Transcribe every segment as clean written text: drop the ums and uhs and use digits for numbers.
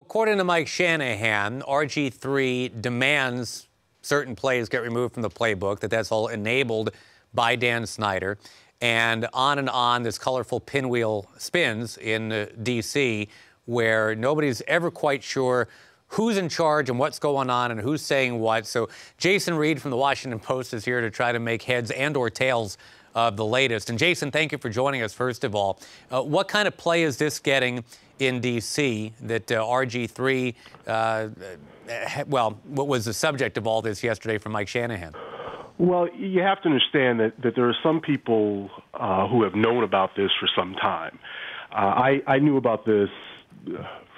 According to Mike Shanahan, RG3 demands certain plays get removed from the playbook, that's all enabled by Dan Snyder. And on, this colorful pinwheel spins in D.C., where nobody's ever quite sure who's in charge and what's going on and who's saying what. So Jason Reid from the Washington Post is here to try to make heads and or tails of the latest. And Jason, thank you for joining us, first of all. What kind of play is this getting in D.C. that RG3, well, what was the subject of all this yesterday from Mike Shanahan? Well, you have to understand that there are some people who have known about this for some time. I knew about this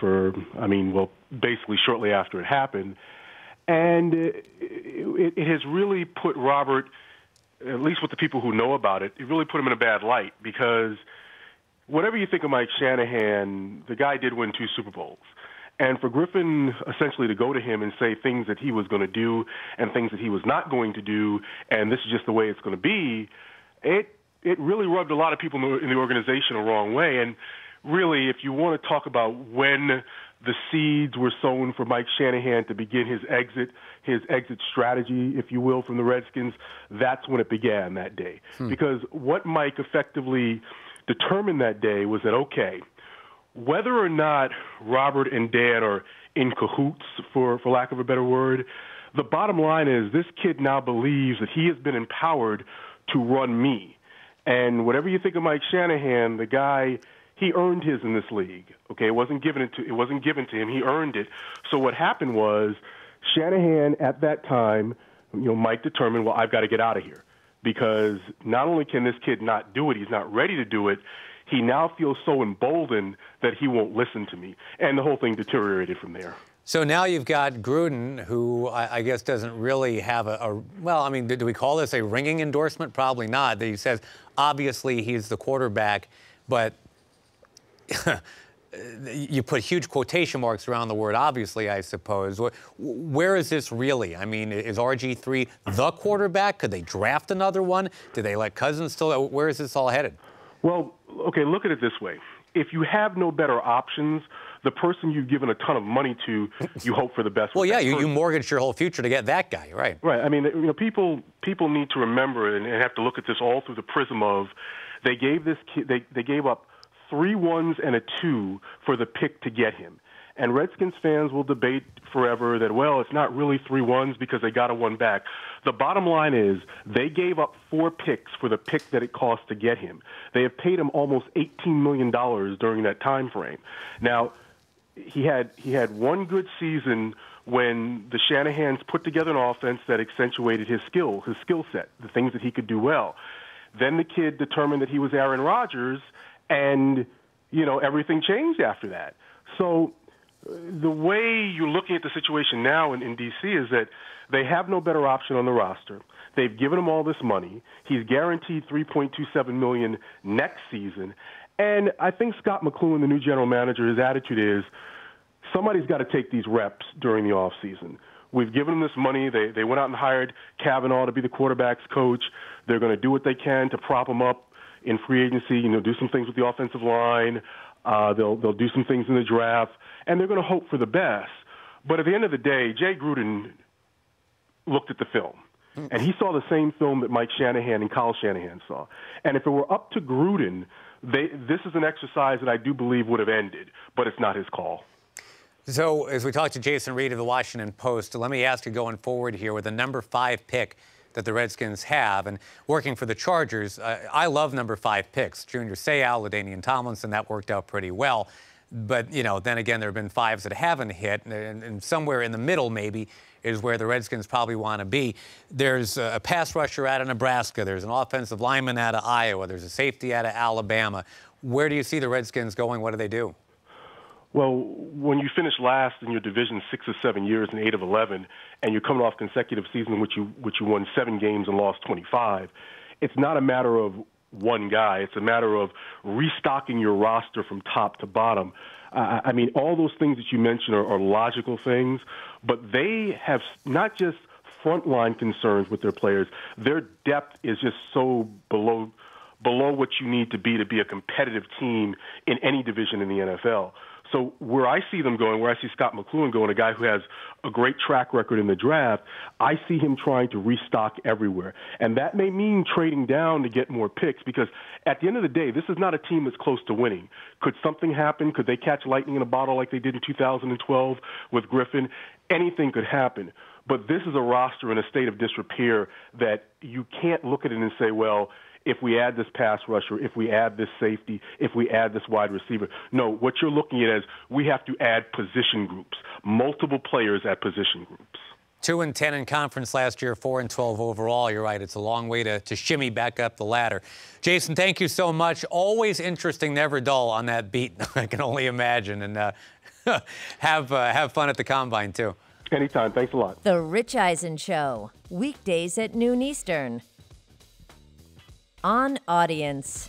basically shortly after it happened. And it has really put Robert, at least with the people who know about it, it really put him in a bad light, because whatever you think of Mike Shanahan, the guy did win 2 Super Bowls. And for Griffin essentially to go to him and say things that he was going to do and things that he was not going to do, and this is just the way it's going to be, it really rubbed a lot of people in the organization the wrong way. And really, if you want to talk about when the seeds were sown for Mike Shanahan to begin his exit strategy, if you will, from the Redskins, that's when it began that day. Because what Mike effectively determined that day was that, okay, whether or not Robert and Dan are in cahoots, for lack of a better word, the bottom line is this kid now believes that he has been empowered to run me. And whatever you think of Mike Shanahan, the guy, he earned his in this league. Okay, it wasn't given to him. He earned it. So what happened was Shanahan at that time, Mike determined, well, I've got to get out of here, because not only can this kid not do it, he's not ready to do it. He now feels so emboldened that he won't listen to me. And the whole thing deteriorated from there. So now you've got Gruden, who I guess doesn't really have well, I mean, do we call this a ringing endorsement? Probably not. That he says, obviously, he's the quarterback, but you put huge quotation marks around the word obviously, I suppose. Where is this really? I mean, is RG3 the quarterback? Could they draft another one? Do they let Cousins still? Where is this all headed? Well, okay, look at it this way. If you have no better options, the person you've given a ton of money to, you hope for the best. Well, yeah, you mortgaged your whole future to get that guy, right? Right. I mean, people need to remember and have to look at this all through the prism of they gave this kid, they gave up 3 1s and a 2 for the pick to get him. And Redskins fans will debate forever that, well, it's not really 3 1s because they got a 1 back. The bottom line is they gave up 4 picks for the pick that it cost to get him. They have paid him almost $18 million during that time frame. Now, he had one good season when the Shanahans put together an offense that accentuated his skill set, the things that he could do well. Then the kid determined that he was Aaron Rodgers, and, everything changed after that. So the way you're looking at the situation now in D.C. is that they have no better option on the roster. They've given him all this money. He's guaranteed $3.27 million next season. And I think Scott McCloughan, the new general manager, his attitude is somebody's got to take these reps during the offseason. We've given them this money. They went out and hired Kavanaugh to be the quarterback's coach. They're going to do what they can to prop him up in free agency, do some things with the offensive line. They'll do some things in the draft, and they're going to hope for the best. But at the end of the day, Jay Gruden looked at the film, and he saw the same film that Mike Shanahan and Kyle Shanahan saw. And if it were up to Gruden, this is an exercise that I do believe would have ended, but it's not his call. So as we talked to Jason Reid of the Washington Post, let me ask you going forward here with the number 5 pick that the Redskins have, and working for the Chargers, I love number 5 picks. Junior Seau, LaDainian Tomlinson, that worked out pretty well. But, then again, there have been 5s that haven't hit, and somewhere in the middle maybe is where the Redskins probably want to be. There's a pass rusher out of Nebraska. There's an offensive lineman out of Iowa. There's a safety out of Alabama. Where do you see the Redskins going? What do they do? Well, when you finish last in your division 6 or 7 years and 8 of 11, and you're coming off consecutive season in which you won 7 games and lost 25, it's not a matter of one guy. It's a matter of restocking your roster from top to bottom. I mean, all those things that you mentioned are logical things, but they have not just frontline concerns with their players. Their depth is just so below what you need to be a competitive team in any division in the NFL. So where I see them going, where I see Scott McCloughan going, a guy who has a great track record in the draft, I see him trying to restock everywhere. And that may mean trading down to get more picks, because at the end of the day, this is not a team that's close to winning. Could something happen? Could they catch lightning in a bottle like they did in 2012 with Griffin? Anything could happen. But this is a roster in a state of disrepair that you can't look at it and say, well, if we add this pass rusher, if we add this safety, if we add this wide receiver. No, what you're looking at is we have to add position groups, multiple players at position groups. 2-10 in conference last year, 4-12 overall. You're right. It's a long way to shimmy back up the ladder. Jason, thank you so much. Always interesting, never dull on that beat. I can only imagine. And have fun at the Combine, too. Anytime. Thanks a lot. The Rich Eisen Show, weekdays at noon Eastern. On Audience.